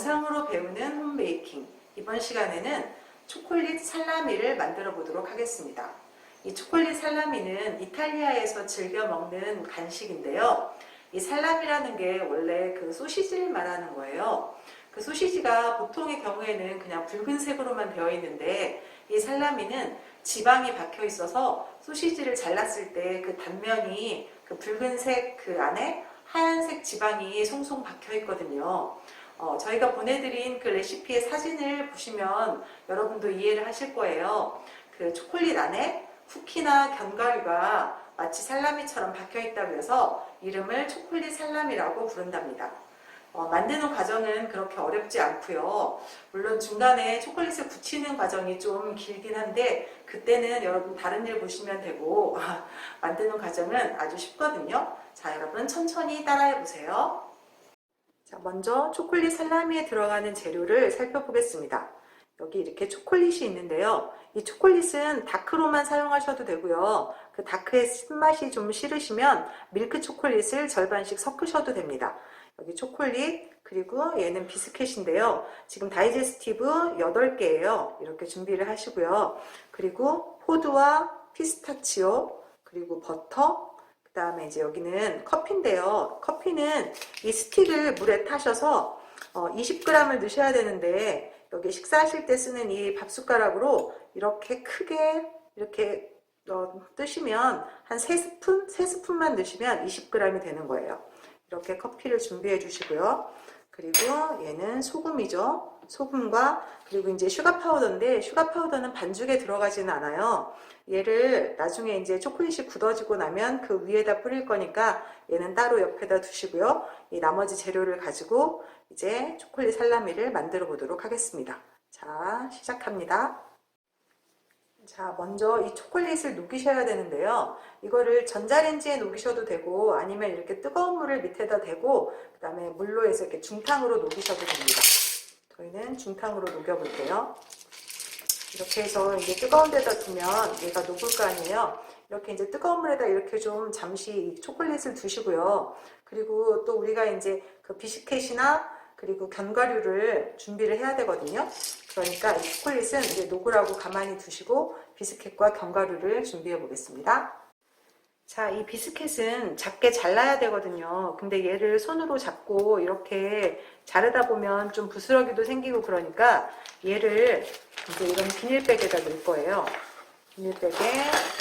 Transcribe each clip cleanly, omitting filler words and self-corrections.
영상으로 배우는 홈베이킹. 이번 시간에는 초콜릿 살라미를 만들어 보도록 하겠습니다. 이 초콜릿 살라미는 이탈리아에서 즐겨 먹는 간식인데요. 이 살라미라는 게 원래 그 소시지를 말하는 거예요. 그 소시지가 보통의 경우에는 그냥 붉은색으로만 되어 있는데 이 살라미는 지방이 박혀 있어서 소시지를 잘랐을 때 그 단면이 그 붉은색 그 안에 하얀색 지방이 송송 박혀 있거든요. 저희가 보내드린 그 레시피의 사진을 보시면 여러분도 이해를 하실 거예요. 그 초콜릿 안에 쿠키나 견과류가 마치 살라미처럼 박혀 있다고 해서 이름을 초콜릿 살라미라고 부른답니다. 만드는 과정은 그렇게 어렵지 않고요. 물론 중간에 초콜릿을 굳히는 과정이 좀 길긴 한데 그때는 여러분 다른 일 보시면 되고 만드는 과정은 아주 쉽거든요. 자, 여러분 천천히 따라해 보세요. 자, 먼저 초콜릿 살라미에 들어가는 재료를 살펴보겠습니다. 여기 이렇게 초콜릿이 있는데요. 이 초콜릿은 다크로만 사용하셔도 되고요. 그 다크의 신맛이 좀 싫으시면 밀크 초콜릿을 절반씩 섞으셔도 됩니다. 여기 초콜릿, 그리고 얘는 비스켓인데요. 지금 다이제스티브 8개예요. 이렇게 준비를 하시고요. 그리고 호두와 피스타치오, 그리고 버터, 그 다음에 이제 여기는 커피인데요. 커피는 이 스틱을 물에 타셔서 20g을 넣으셔야 되는데 여기 식사하실 때 쓰는 이 밥숟가락으로 이렇게 크게 이렇게 뜨시면 한 3스푼만 넣으시면 20g이 되는 거예요. 이렇게 커피를 준비해 주시고요. 그리고 얘는 소금이죠. 소금과 그리고 이제 슈가 파우더인데 슈가 파우더는 반죽에 들어가지는 않아요. 얘를 나중에 이제 초콜릿이 굳어지고 나면 그 위에다 뿌릴 거니까 얘는 따로 옆에다 두시고요. 이 나머지 재료를 가지고 이제 초콜릿 살라미를 만들어 보도록 하겠습니다. 자, 시작합니다. 자, 먼저 이 초콜릿을 녹이셔야 되는데요. 이거를 전자레인지에 녹이셔도 되고 아니면 이렇게 뜨거운 물을 밑에다 대고 그 다음에 물로 해서 이렇게 중탕으로 녹이셔도 됩니다. 저희는 중탕으로 녹여볼게요. 이렇게 해서 이제 뜨거운 데다 두면 얘가 녹을 거 아니에요. 이렇게 이제 뜨거운 물에다 이렇게 좀 잠시 초콜릿을 두시고요. 그리고 또 우리가 이제 그 비스켓이나 그리고 견과류를 준비를 해야 되거든요. 그러니까 이 초콜릿은 이제 녹으라고 가만히 두시고 비스켓과 견과류를 준비해 보겠습니다. 자, 이 비스켓은 작게 잘라야 되거든요. 근데 얘를 손으로 잡고 이렇게 자르다 보면 좀 부스러기도 생기고 그러니까 얘를 이제 이런 비닐백에다 넣을 거예요. 비닐백에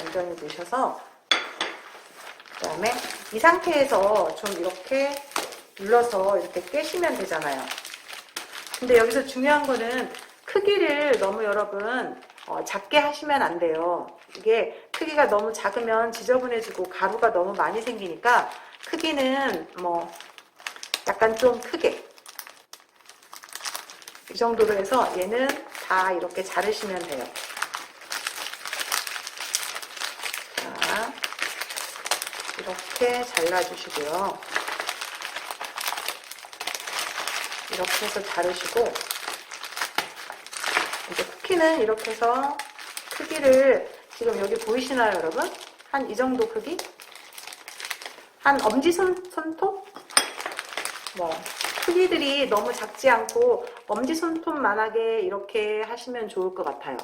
완전히 넣으셔서 그 다음에 이 상태에서 좀 이렇게 눌러서 이렇게 깨시면 되잖아요. 근데 여기서 중요한 거는 크기를 너무 여러분 작게 하시면 안 돼요. 이게 크기가 너무 작으면 지저분해지고 가루가 너무 많이 생기니까 크기는 뭐 약간 좀 크게 이 정도로 해서 얘는 다 이렇게 자르시면 돼요. 자, 이렇게 잘라주시고요. 이렇게 해서 자르시고 이제 쿠키는 이렇게 해서 크기를 지금 여기 보이시나요, 여러분? 한 이 정도 크기? 한 엄지손톱? 뭐 크기들이 너무 작지 않고 엄지손톱만하게 이렇게 하시면 좋을 것 같아요.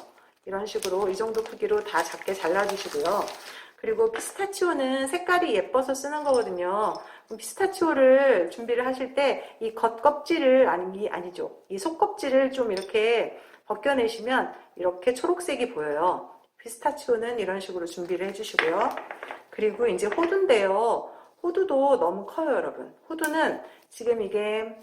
이런 식으로 이 정도 크기로 다 작게 잘라주시고요. 그리고 피스타치오는 색깔이 예뻐서 쓰는 거거든요. 피스타치오를 준비를 하실 때 이 겉껍질을 아니죠. 이 속껍질을 좀 이렇게 벗겨내시면 이렇게 초록색이 보여요. 피스타치오는 이런 식으로 준비를 해주시고요. 그리고 이제 호두인데요. 호두도 너무 커요, 여러분. 호두는 지금 이게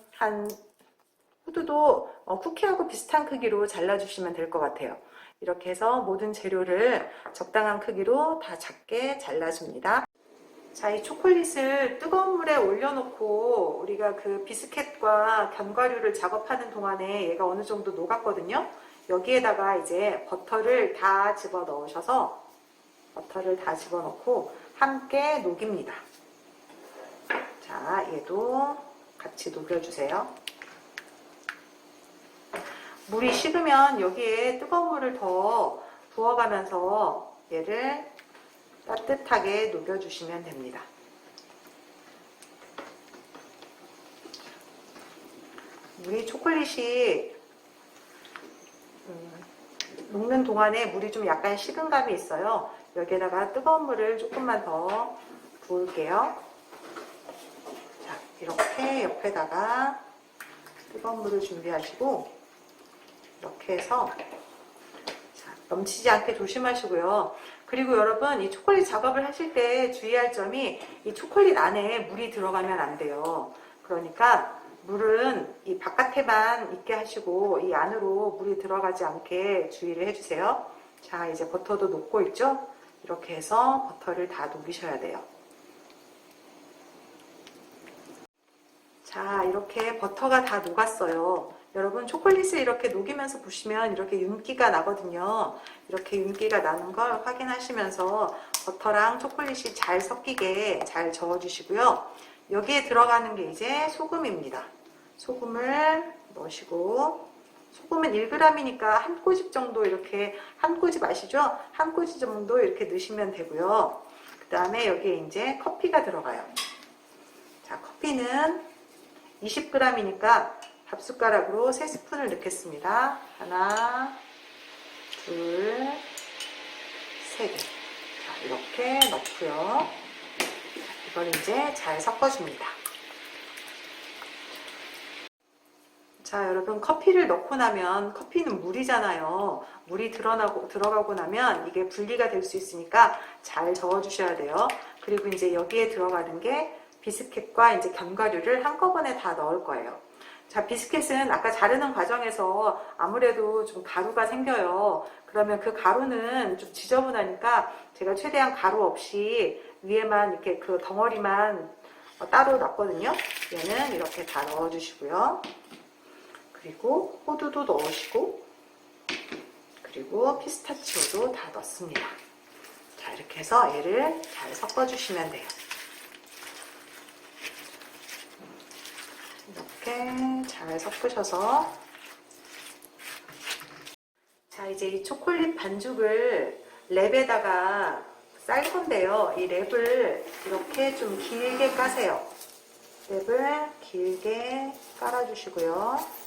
호두도 쿠키하고 비슷한 크기로 잘라주시면 될 것 같아요. 이렇게 해서 모든 재료를 적당한 크기로 다 작게 잘라줍니다. 자, 이 초콜릿을 뜨거운 물에 올려놓고 우리가 그 비스켓과 견과류를 작업하는 동안에 얘가 어느 정도 녹았거든요. 여기에다가 이제 버터를 다 집어 넣으셔서 버터를 다 집어 넣고 함께 녹입니다. 자, 얘도 같이 녹여주세요. 물이 식으면 여기에 뜨거운 물을 더 부어가면서 얘를 따뜻하게 녹여주시면 됩니다. 물이 초콜릿이 녹는 동안에 물이 좀 약간 식은 감이 있어요. 여기에다가 뜨거운 물을 조금만 더 부을게요. 자, 이렇게 옆에다가 뜨거운 물을 준비하시고 이렇게 해서 자, 넘치지 않게 조심하시고요. 그리고 여러분, 이 초콜릿 작업을 하실 때 주의할 점이 이 초콜릿 안에 물이 들어가면 안 돼요. 그러니까 물은 이 바깥에만 있게 하시고 이 안으로 물이 들어가지 않게 주의를 해주세요. 자, 이제 버터도 녹고 있죠? 이렇게 해서 버터를 다 녹이셔야 돼요. 자, 이렇게 버터가 다 녹았어요. 여러분, 초콜릿을 이렇게 녹이면서 보시면 이렇게 윤기가 나거든요. 이렇게 윤기가 나는 걸 확인하시면서 버터랑 초콜릿이 잘 섞이게 잘 저어주시고요. 여기에 들어가는 게 이제 소금입니다. 소금을 넣으시고, 소금은 1g이니까 한 꼬집 정도, 이렇게 한 꼬집 아시죠? 한 꼬집 정도 이렇게 넣으시면 되고요. 그 다음에 여기에 이제 커피가 들어가요. 자, 커피는 20g이니까 밥숟가락으로 3스푼을 넣겠습니다. 하나, 둘, 세 개. 자, 이렇게 넣고요. 이걸 이제 잘 섞어줍니다. 자, 여러분, 커피를 넣고 나면, 커피는 물이잖아요. 물이 들어가고 나면 이게 분리가 될 수 있으니까 잘 저어주셔야 돼요. 그리고 이제 여기에 들어가는 게 비스켓과 이제 견과류를 한꺼번에 다 넣을 거예요. 자, 비스켓은 아까 자르는 과정에서 아무래도 좀 가루가 생겨요. 그러면 그 가루는 좀 지저분하니까 제가 최대한 가루 없이 위에만 이렇게 그 덩어리만 따로 놨거든요. 얘는 이렇게 다 넣어주시고요. 그리고 호두도 넣으시고, 그리고 피스타치오도 다 넣습니다. 자, 이렇게 해서 얘를 잘 섞어주시면 돼요. 이렇게 잘 섞으셔서, 자, 이제 이 초콜릿 반죽을 랩에다가 쌀 건데요. 이 랩을 이렇게 좀 길게 까세요. 랩을 길게 깔아주시고요.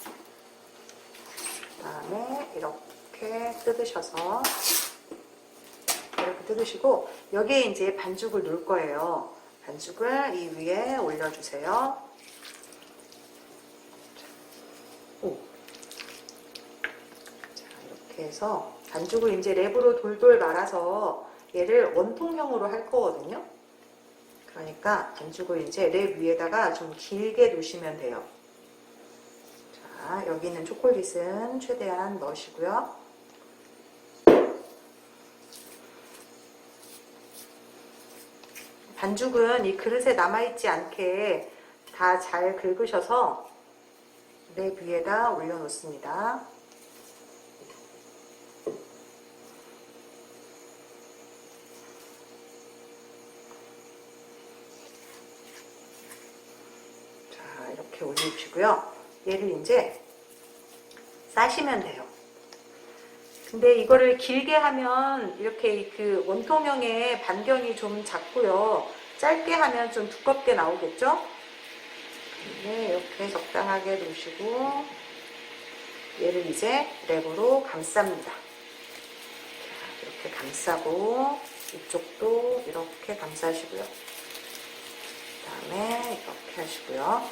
그 다음에 이렇게 뜯으셔서, 이렇게 뜯으시고, 여기에 이제 반죽을 넣을 거예요. 반죽을 이 위에 올려주세요. 자, 이렇게 해서 반죽을 이제 랩으로 돌돌 말아서 얘를 원통형으로 할 거거든요. 그러니까 반죽을 이제 랩 위에다가 좀 길게 놓으시면 돼요. 자, 여기 있는 초콜릿은 최대한 넣으시고요. 반죽은 이 그릇에 남아있지 않게 다 잘 긁으셔서 랩 위에다 올려놓습니다. 자, 이렇게 올리시고요. 얘를 이제 싸시면 돼요. 근데 이거를 길게 하면 이렇게 그 원통형의 반경이 좀 작고요. 짧게 하면 좀 두껍게 나오겠죠? 네, 이렇게 적당하게 놓으시고 얘를 이제 랩으로 감쌉니다. 자, 이렇게 감싸고 이쪽도 이렇게 감싸시고요. 그 다음에 이렇게 하시고요.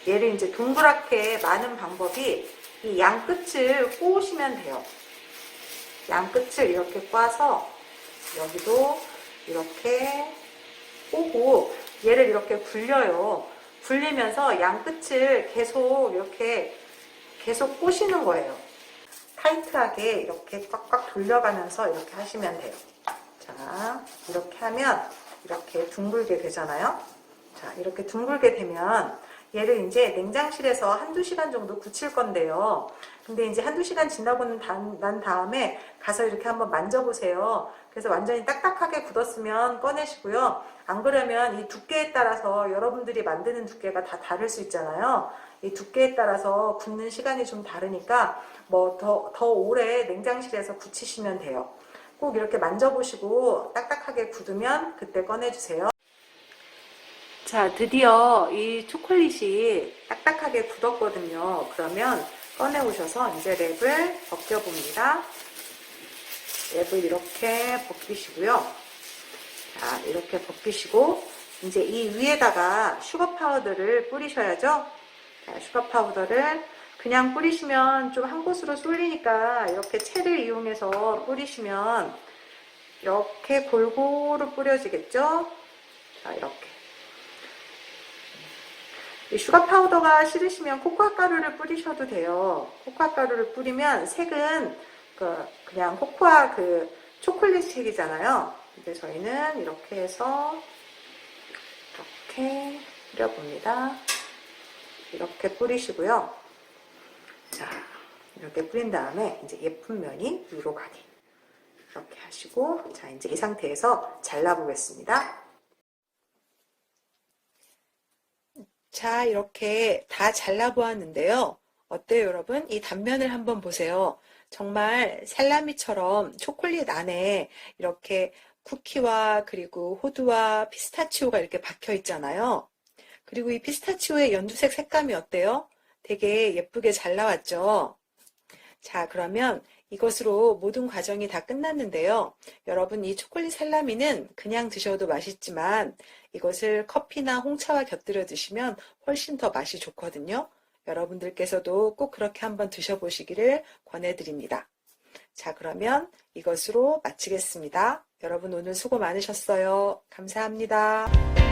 얘를 이제 동그랗게 마는 방법이 이 양끝을 꼬으시면 돼요. 양끝을 이렇게 꽈서 여기도 이렇게 꼬고 얘를 이렇게 굴려요. 굴리면서 양끝을 계속 이렇게 계속 꼬시는 거예요. 타이트하게 이렇게 꽉꽉 돌려가면서 이렇게 하시면 돼요. 자, 이렇게 하면 이렇게 둥글게 되잖아요. 자, 이렇게 둥글게 되면 얘를 이제 냉장실에서 한두 시간 정도 굳힐 건데요. 근데 이제 한두 시간 지나고 난 다음에 가서 이렇게 한번 만져보세요. 그래서 완전히 딱딱하게 굳었으면 꺼내시고요. 안 그러면 이 두께에 따라서 여러분들이 만드는 두께가 다 다를 수 있잖아요. 이 두께에 따라서 굳는 시간이 좀 다르니까 뭐 더 오래 냉장실에서 굳히시면 돼요. 꼭 이렇게 만져보시고 딱딱하게 굳으면 그때 꺼내주세요. 자, 드디어 이 초콜릿이 딱딱하게 굳었거든요. 그러면 꺼내 오셔서 이제 랩을 벗겨봅니다. 랩을 이렇게 벗기시고요. 자, 이렇게 벗기시고 이제 이 위에다가 슈거 파우더를 뿌리셔야죠. 자, 슈거 파우더를 그냥 뿌리시면 좀 한 곳으로 쏠리니까 이렇게 채를 이용해서 뿌리시면 이렇게 골고루 뿌려지겠죠? 자, 이렇게. 이 슈가 파우더가 싫으시면 코코아 가루를 뿌리셔도 돼요. 코코아 가루를 뿌리면 색은 그냥 코코아 초콜릿 색이잖아요. 근데 저희는 이렇게 해서 이렇게 뿌려봅니다. 이렇게 뿌리시고요. 자, 이렇게 뿌린 다음에 이제 예쁜 면이 위로 가게 이렇게 하시고, 자, 이제 이 상태에서 잘라보겠습니다. 자, 이렇게 다 잘라보았는데요. 어때요, 여러분? 이 단면을 한번 보세요. 정말 살라미처럼 초콜릿 안에 이렇게 쿠키와 그리고 호두와 피스타치오가 이렇게 박혀 있잖아요. 그리고 이 피스타치오의 연두색 색감이 어때요? 되게 예쁘게 잘 나왔죠? 자, 그러면 이것으로 모든 과정이 다 끝났는데요. 여러분, 이 초콜릿 살라미는 그냥 드셔도 맛있지만 이것을 커피나 홍차와 곁들여 드시면 훨씬 더 맛이 좋거든요. 여러분들께서도 꼭 그렇게 한번 드셔보시기를 권해드립니다. 자, 그러면 이것으로 마치겠습니다. 여러분 오늘 수고 많으셨어요. 감사합니다.